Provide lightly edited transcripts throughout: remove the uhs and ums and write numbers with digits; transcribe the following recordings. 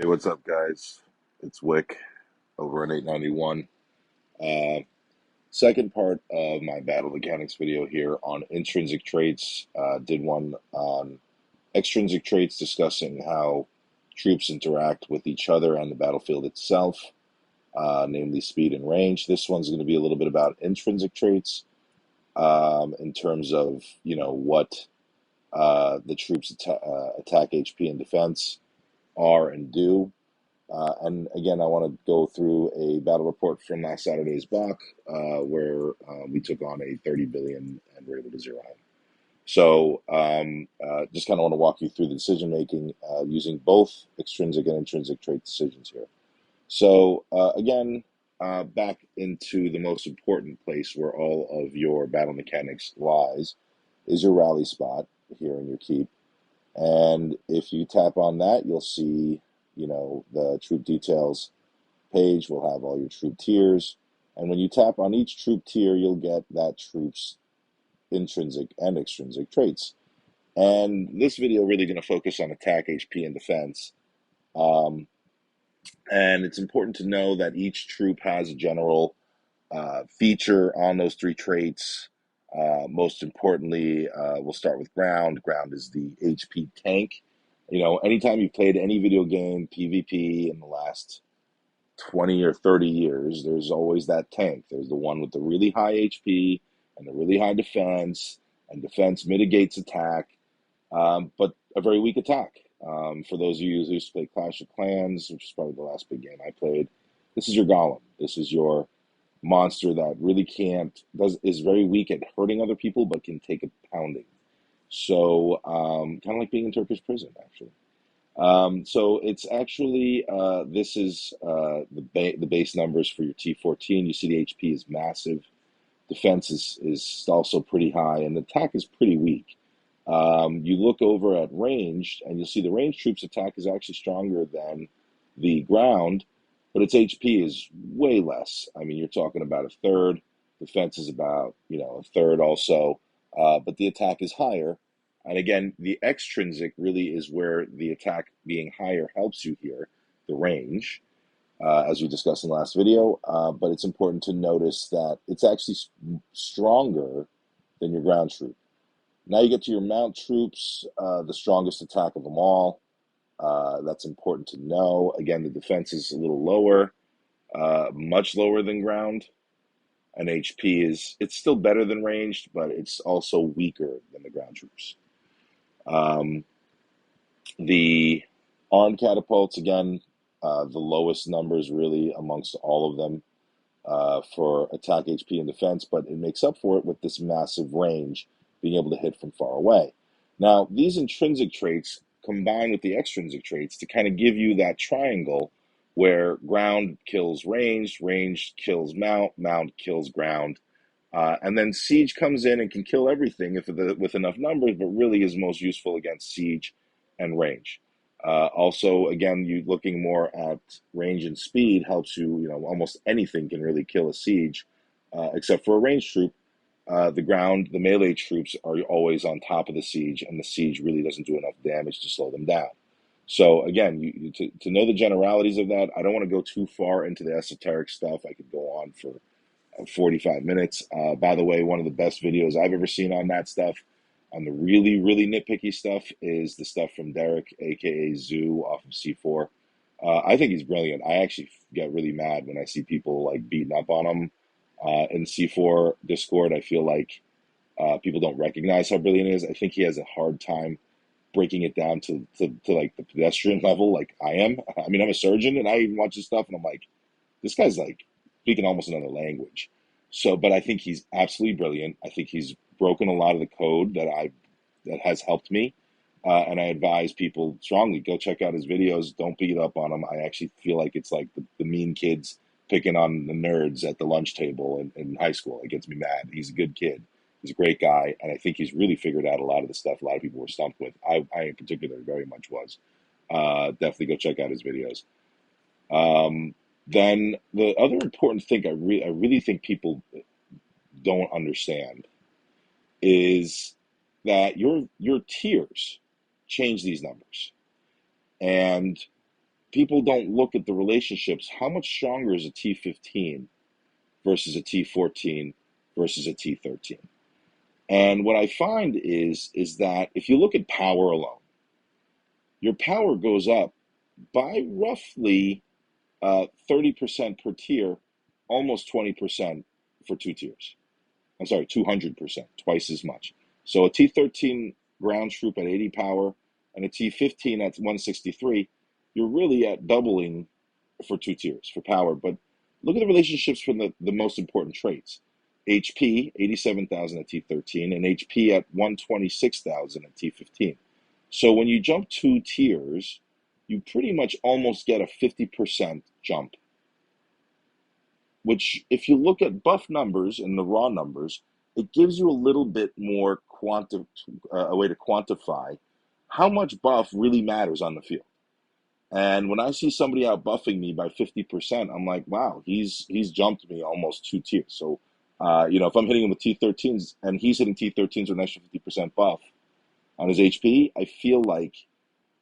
Hey, what's up, guys? It's Wick over in 891. Uh, Second part of my battle mechanics video here on intrinsic traits. Did one on extrinsic traits, discussing how troops interact with each other and the battlefield itself, namely speed and range. This one's going to be a little bit about intrinsic traits, in terms of what the troops attack, HP, and defense are and do. And again, I want to go through a battle report from last Saturday's block, where we took on a 30 billion and were able to zero him. So just kind of want to walk you through the decision making, using both extrinsic and intrinsic trait decisions here. So again, back into the most important place where all of your battle mechanics lies is your rally spot here in your keep. And if you tap on that, you'll see, the troop details page will have all your troop tiers. And when you tap on each troop tier, you'll get that troop's intrinsic and extrinsic traits. And this video really going to focus on attack, HP, and defense. Um, and it's important to know that each troop has a general feature on those three traits. Most importantly, we'll start with ground. Ground is the HP tank. Anytime you've played any video game, PvP, in the last 20 or 30 years, there's always that tank. There's the one with the really high HP and the really high defense, and defense mitigates attack, but a very weak attack. For those of you who used to play Clash of Clans, which is probably the last big game I played, this is your golem. This is your monster that really is very weak at hurting other people, but can take a pounding. So kind of like being in Turkish prison, actually. So it's actually, this is the base numbers for your T14. You see the HP is massive. Defense is also pretty high, and the attack is pretty weak. You look over at range, and you'll see the range troops attack is actually stronger than the ground, but its HP is way less. I mean, you're talking about a third. Defense is about, a third also, but the attack is higher. And again, the extrinsic really is where the attack being higher helps you here, the range, as we discussed in the last video. But it's important to notice that it's actually stronger than your ground troop. Now you get to your mount troops, the strongest attack of them all. That's important to know. Again, the defense is a little lower, much lower than ground. And HP it's still better than ranged, but it's also weaker than the ground troops. Um, the armed catapults, again, the lowest numbers really amongst all of them, for attack, HP, and defense, but it makes up for it with this massive range, being able to hit from far away. Now, these intrinsic traits combine with the extrinsic traits to kind of give you that triangle where ground kills range, range kills mount, mount kills ground, and then siege comes in and can kill everything with enough numbers, but really is most useful against siege and range. Also, again, you looking more at range and speed helps you. Almost anything can really kill a siege, except for a range troop. The melee troops are always on top of the siege, and the siege really doesn't do enough damage to slow them down. So again, to know the generalities of that, I don't want to go too far into the esoteric stuff. I could go on for 45 minutes. By the way, one of the best videos I've ever seen on that stuff, on the really, really nitpicky stuff, is the stuff from Derek, aka Zoo, off of C4. I think he's brilliant. I actually get really mad when I see people like beating up on him in C4 Discord. I feel like people don't recognize how brilliant he is. I think he has a hard time breaking it down to like the pedestrian level, like I am. I mean, I'm a surgeon, and I even watch this stuff, and I'm like, this guy's like speaking almost another language. So, but I think he's absolutely brilliant. I think he's broken a lot of the code that has helped me, and I advise people strongly, go check out his videos. Don't beat up on him. I actually feel like it's like the mean kids picking on the nerds at the lunch table in high school. It gets me mad. He's a good kid. He's a great guy, and I think he's really figured out a lot of the stuff a lot of people were stumped with. I in particular very much was. Definitely go check out his videos. Then the other important thing I really think people don't understand is that your tiers change these numbers. And people don't look at the relationships. How much stronger is a T15 versus a T14 versus a T13? And what I find is that if you look at power alone, your power goes up by roughly 30% per tier, almost 20% for two tiers. I'm sorry, 200%, twice as much. So a T13 ground troop at 80 power and a T15 at 163, you're really at doubling for two tiers for power. But look at the relationships from the most important traits. HP, 87,000 at T13, and HP at 126,000 at T15. So when you jump two tiers, you pretty much almost get a 50% jump, which if you look at buff numbers and the raw numbers, it gives you a little bit more a way to quantify how much buff really matters on the field. And when I see somebody out buffing me by 50%, I'm like, wow, he's jumped me almost two tiers. So, if I'm hitting him with T13s and he's hitting T13s with an extra 50% buff on his HP, I feel like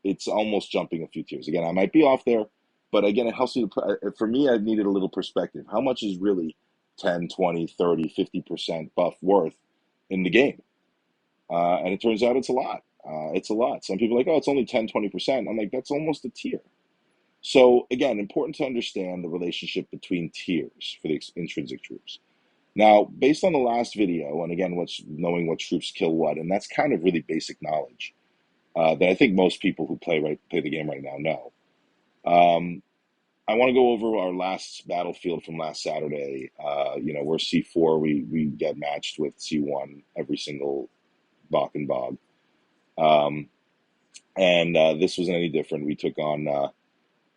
it's almost jumping a few tiers. Again, I might be off there, but again, it helps me. For me, I needed a little perspective. How much is really 10, 20, 30, 50% buff worth in the game? And it turns out it's a lot. It's a lot. Some people are like, oh, it's only 10, 20%. I'm like, that's almost a tier. So again, important to understand the relationship between tiers for the intrinsic troops. Now, based on the last video, and again, knowing what troops kill what, and that's kind of really basic knowledge that I think most people who play the game right now know. I want to go over our last battlefield from last Saturday. We're C4. We get matched with C1 every single Bach and Bog. This wasn't any different. We took on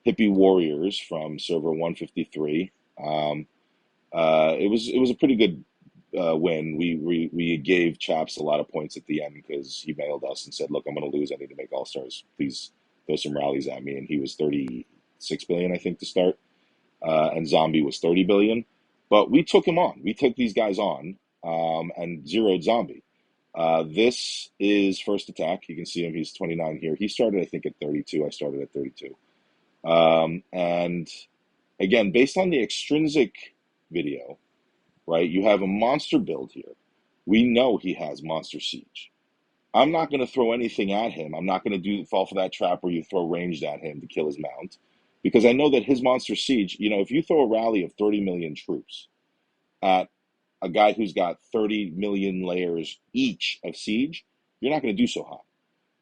Hippie Warriors from server 153. It was a pretty good win. We gave Chaps a lot of points at the end because he mailed us and said, "Look, I'm going to lose. I need to make all stars. Please throw some rallies at me." And he was 36 billion, I think, to start, and Zombie was 30 billion. But we took him on. We took these guys on and zeroed Zombie. This is first attack. You can see him. He's 29 here. He started, I think, at 32. I started at 32. And again, based on the extrinsic video, right, you have a monster build here. We know he has monster siege. I'm not going to throw anything at him. I'm not going to fall for that trap where you throw ranged at him to kill his mount, because I know that his monster siege, if you throw a rally of 30 million troops at a guy who's got 30 million layers each of siege, you're not going to do so hot.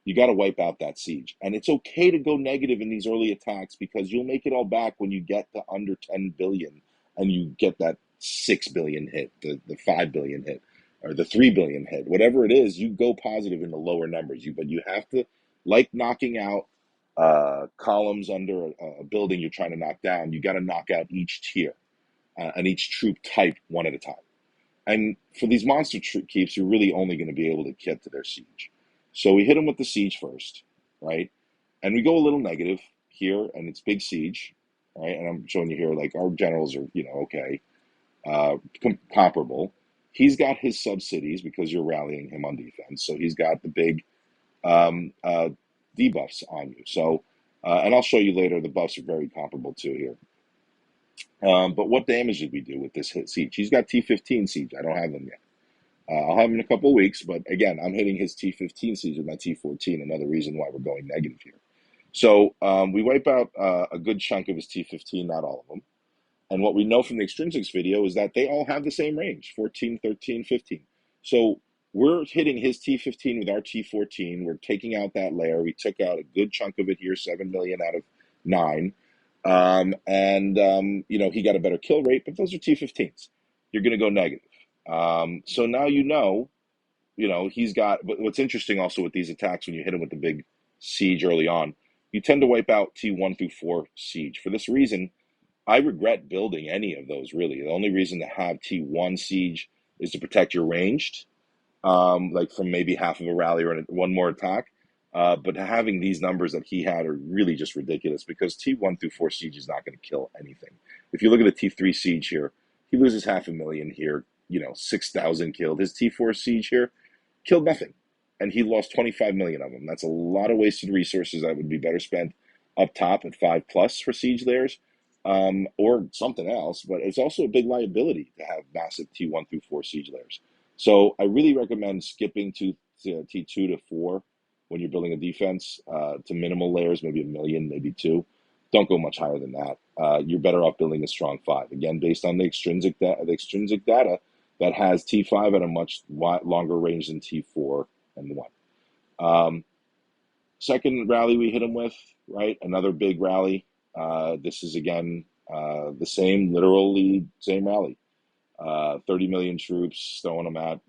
You got to wipe out that siege. And it's okay to go negative in these early attacks because you'll make it all back when you get to under 10 billion and you get that 6 billion hit, the 5 billion hit, or the 3 billion hit. Whatever it is, you go positive in the lower numbers. But you have to, like knocking out columns under a building you're trying to knock down, you got to knock out each tier and each troop type one at a time. And for these monster keeps, you're really only going to be able to get to their siege. So we hit them with the siege first, right? And we go a little negative here, and it's big siege, right? And I'm showing you here, like, our generals are, okay, comparable. He's got his sub-cities because you're rallying him on defense. So he's got the big debuffs on you. So, and I'll show you later, the buffs are very comparable too here. But what damage did we do with this hit siege? He's got T15 siege. I don't have them yet. I'll have him in a couple of weeks, but again, I'm hitting his T15 siege with my T14, another reason why we're going negative here. So we wipe out a good chunk of his T15, not all of them. And what we know from the extrinsics video is that they all have the same range, 14, 13, 15. So we're hitting his T15 with our T14. We're taking out that layer. We took out a good chunk of it here, 7 million out of 9. He got a better kill rate, but those are T15s. You're going to go negative. So now he's got, but what's interesting also with these attacks, when you hit him with the big siege early on, you tend to wipe out T1 through 4 siege. For this reason, I regret building any of those, really. The only reason to have T1 siege is to protect your ranged, like from maybe half of a rally or one more attack. But having these numbers that he had are really just ridiculous because T1 through 4 siege is not going to kill anything. If you look at the T3 siege here, he loses 500,000 here, 6,000 killed. His T4 siege here killed nothing. And he lost 25 million of them. That's a lot of wasted resources that would be better spent up top at 5+ for siege layers, or something else. But it's also a big liability to have massive T1 through 4 siege layers. So I really recommend skipping to T2 to 4 when you're building a defense to minimal layers, maybe a million, maybe 2. Don't go much higher than that. You're better off building a strong 5. Again, based on the extrinsic data that has T5 at a much longer range than T4 and 1. Second rally we hit him with, right? Another big rally. This is again the same, literally same rally. 30 million troops throwing them at,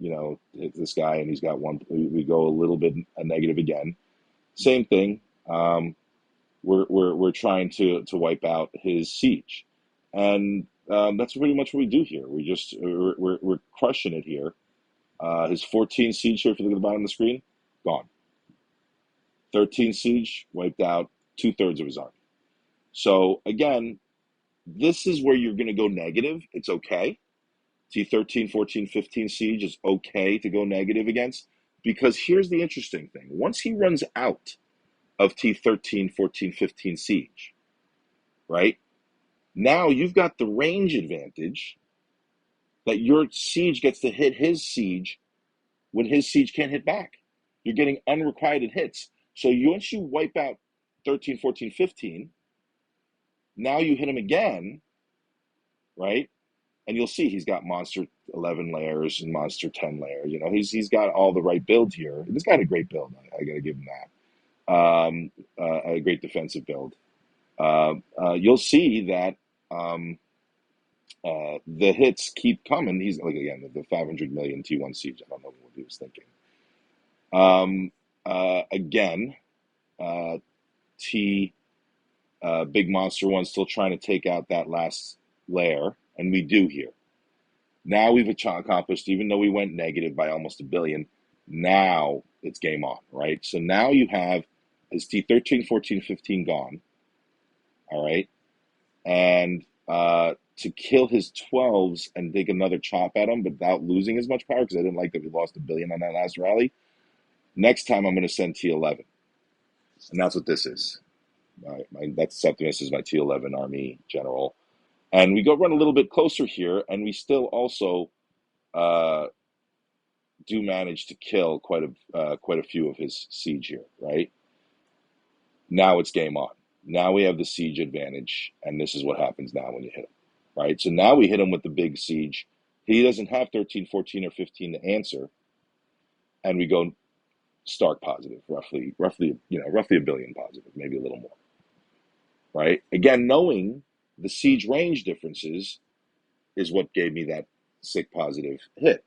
hit this guy, and he's got one. We go a little bit negative again. Same thing. We're trying to wipe out his siege, and that's pretty much what we do here. We're crushing it here. His 14 siege here, if you look at the bottom of the screen, gone. 13 siege, wiped out 2/3 of his army. So again, this is where you're going to go negative. It's okay. T13, 14, 15 siege is okay to go negative against, because here's the interesting thing. Once he runs out of T13, 14, 15 siege, right? Now you've got the range advantage that your siege gets to hit his siege when his siege can't hit back. You're getting unrequited hits. So once you wipe out 13, 14, 15, now you hit him again, right? And you'll see he's got monster 11 layers and monster 10 layers. He's got all the right build here. This guy had a great build. I got to give him that. A great defensive build. You'll see that the hits keep coming. He's like, again, the 500 million T1 siege. I don't know what he was thinking. Again, Big Monster 1 still trying to take out that last layer, and we do here. Now we've accomplished, even though we went negative by almost 1 billion, now it's game on, right? So now you have his T13, 14, 15 gone, all right? And to kill his 12s and take another chop at him without losing as much power, because I didn't like that we lost 1 billion on that last rally, next time I'm going to send T11. And that's what this is. That Septimus is my T11 Army General. And we go run a little bit closer here, and we still also do manage to kill quite a few of his siege here, right? Now it's game on. Now we have the siege advantage, and this is what happens now when you hit him, right? So now we hit him with the big siege. He doesn't have 13, 14, or 15 to answer, and we go stark positive, roughly 1 billion positive, maybe a little more, right? Again, knowing the siege range differences is what gave me that sick positive hit.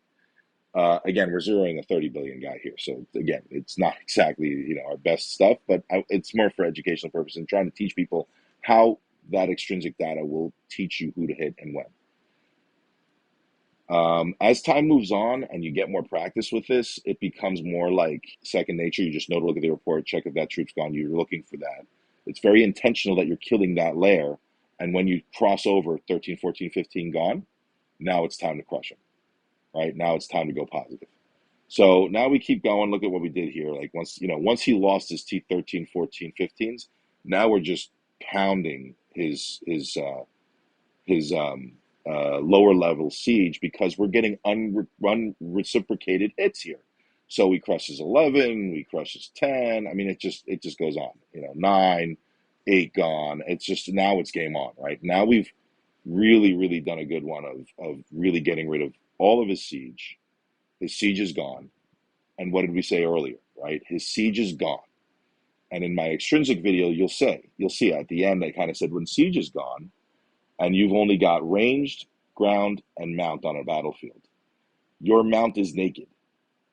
Again, we're zeroing a 30 billion guy here. So again, it's not exactly, our best stuff, but it's more for educational purpose and trying to teach people how that extrinsic data will teach you who to hit and when. As time moves on and you get more practice with this, it becomes more like second nature. You just know to look at the report, check if that troop's gone. You're looking for that. It's very intentional that you're killing that layer. And when you cross over 13, 14, 15 gone, now it's time to crush them. Right? Now it's time to go positive. So now we keep going. Look at what we did here. Like once he lost his T13, 14, 15s, now we're just pounding his lower level siege because we're getting unreciprocated hits here. So we crush his 11, we crush his 10. I mean, it just goes on. 9, 8 gone. It's just now it's game on. Right now we've really done a good one of really getting rid of all of his siege. His siege is gone. And what did we say earlier, right? His siege is gone. And in my extrinsic video, you'll see at the end, I kind of said, when siege is gone and you've only got ranged, ground, and mount on a battlefield, your mount is naked.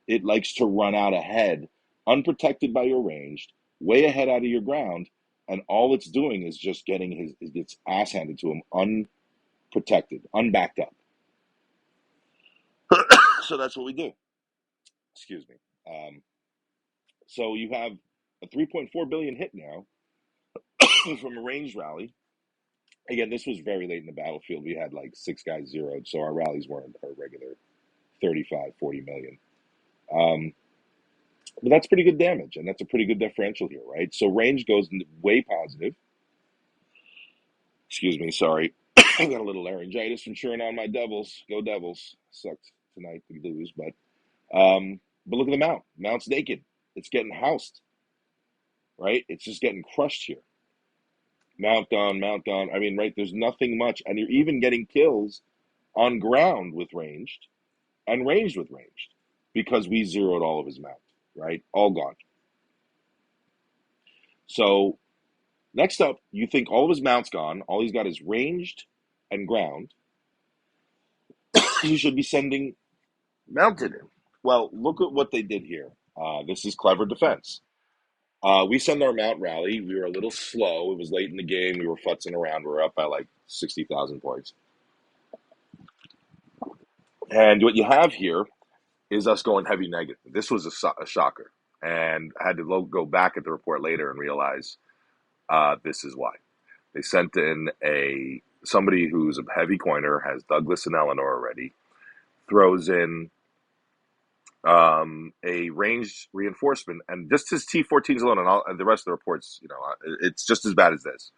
It likes to run out ahead, unprotected by your ranged, way ahead out of your ground, and all it's doing is just getting its ass handed to him unprotected, unbacked up. So that's what we do. Excuse me. So you have a 3.4 billion hit now from a range rally. Again, this was very late in the battlefield. We had like 6 guys zeroed, so our rallies weren't our regular 35, 40 million. But that's pretty good damage, and that's a pretty good differential here, right? So range goes way positive. Excuse me, sorry. I got a little laryngitis from cheering on my Devils. Go Devils. Sucked tonight to lose, but look at the mount. Mount's naked. It's getting housed, right? It's just getting crushed here. Mount gone, mount gone. I mean, right, there's nothing much. And you're even getting kills on ground with ranged and ranged with ranged because we zeroed all of his mount, right? All gone. So next up, you think all of his mount's gone. All he's got is ranged and ground. You should be sending mounted in. Well, look at what they did here. This is clever defense. We send our mount rally. We were a little slow. It was late in the game. We were futzing around. We were up by like 60,000 points. And what you have here is us going heavy negative. This was a shocker. And I had to go back at the report later and realize this is why. They sent in somebody who's a heavy coiner, has Douglas and Eleanor already, throws in a ranged reinforcement, and just his T14s alone, and the rest of the reports, it's just as bad as this.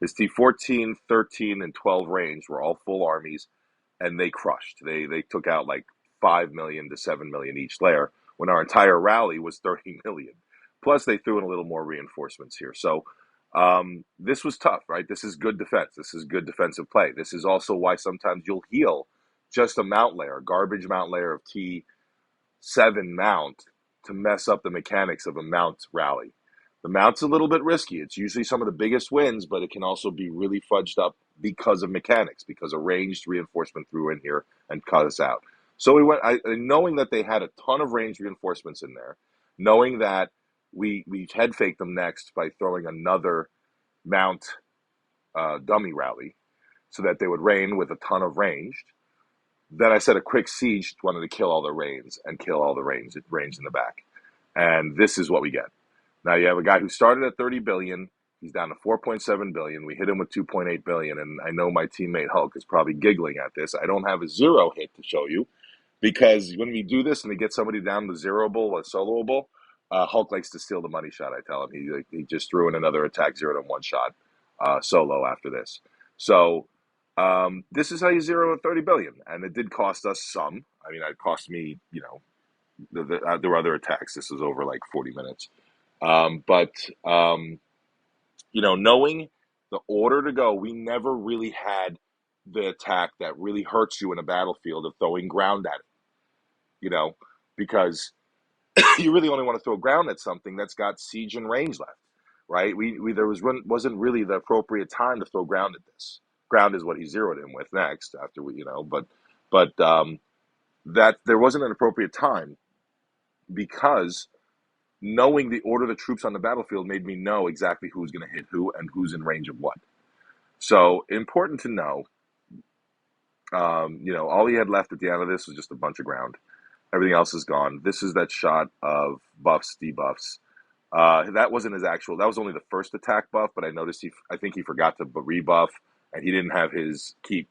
His T14, 13, and 12 range were all full armies, and they crushed. They took out like 5 million to 7 million each layer, when our entire rally was 30 million. Plus, they threw in a little more reinforcements here. So this was tough, right? This is good defense. This is good defensive play. This is also why sometimes you'll heal just a mount layer, garbage mount layer of T7 mount to mess up the mechanics of a mount rally. The mount's a little bit risky. It's usually some of the biggest wins, but it can also be really fudged up because of mechanics, because a ranged reinforcement threw in here and cut us out. So we went, knowing that they had a ton of ranged reinforcements in there, knowing that we head faked them next by throwing another mount dummy rally so that they would rain with a ton of ranged. Then I said a quick siege wanted to kill all the rains and kill all the range in the back. And this is what we get. Now you have a guy who started at 30 billion. He's down to 4.7 billion. We hit him with 2.8 billion. And I know my teammate Hulk is probably giggling at this. I don't have a zero hit to show you because when we do this and we get somebody down the zeroable or soloable, Hulk likes to steal the money shot. I tell him he just threw in another attack 0-1 shot solo after this. So this is how you zero at 30 billion. And it did cost us some. I mean, it cost me, there were other attacks. This was over like 40 minutes. Knowing the order to go, we never really had the attack that really hurts you in a battlefield of throwing ground at it, because you really only want to throw ground at something that's got siege and range left, right? Wasn't really the appropriate time to throw ground at this. Ground is what he zeroed in with next after that there wasn't an appropriate time because knowing the order of the troops on the battlefield made me know exactly who's going to hit who and who's in range of what. So important to know. All he had left at the end of this was just a bunch of ground. Everything else is gone. This is that shot of buffs, debuffs. That wasn't his actual. That was only the first attack buff, but I noticed I think he forgot to rebuff, and he didn't have his keep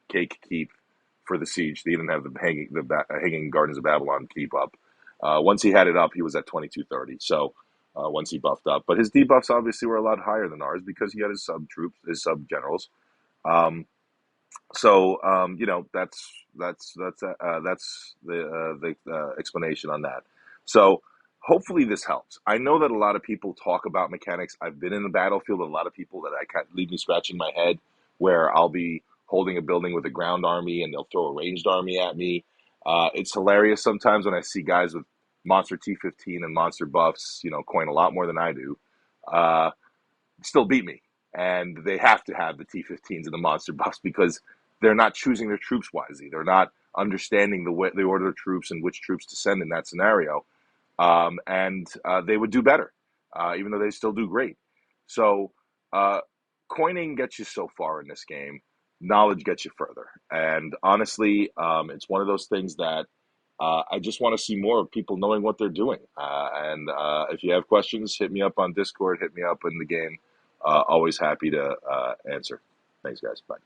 for the siege. He didn't have the hanging Gardens of Babylon keep up. Once he had it up, he was at 2230. So once he buffed up, but his debuffs obviously were a lot higher than ours because he had his sub troops, his sub generals. That's the explanation on that. So hopefully this helps. I know that a lot of people talk about mechanics. I've been in the battlefield with a lot of people that leave me scratching my head, where I'll be holding a building with a ground army and they'll throw a ranged army at me. It's hilarious sometimes when I see guys with monster T15 and monster buffs, coin a lot more than I do, still beat me. And they have to have the T15s and the monster buffs because they're not choosing their troops wisely. They're not understanding the order of troops and which troops to send in that scenario. And they would do better, even though they still do great. So coining gets you so far in this game. Knowledge gets you further. And honestly, it's one of those things that I just want to see more of people knowing what they're doing. And if you have questions, hit me up on Discord, hit me up in the game. Always happy to answer. Thanks, guys. Bye.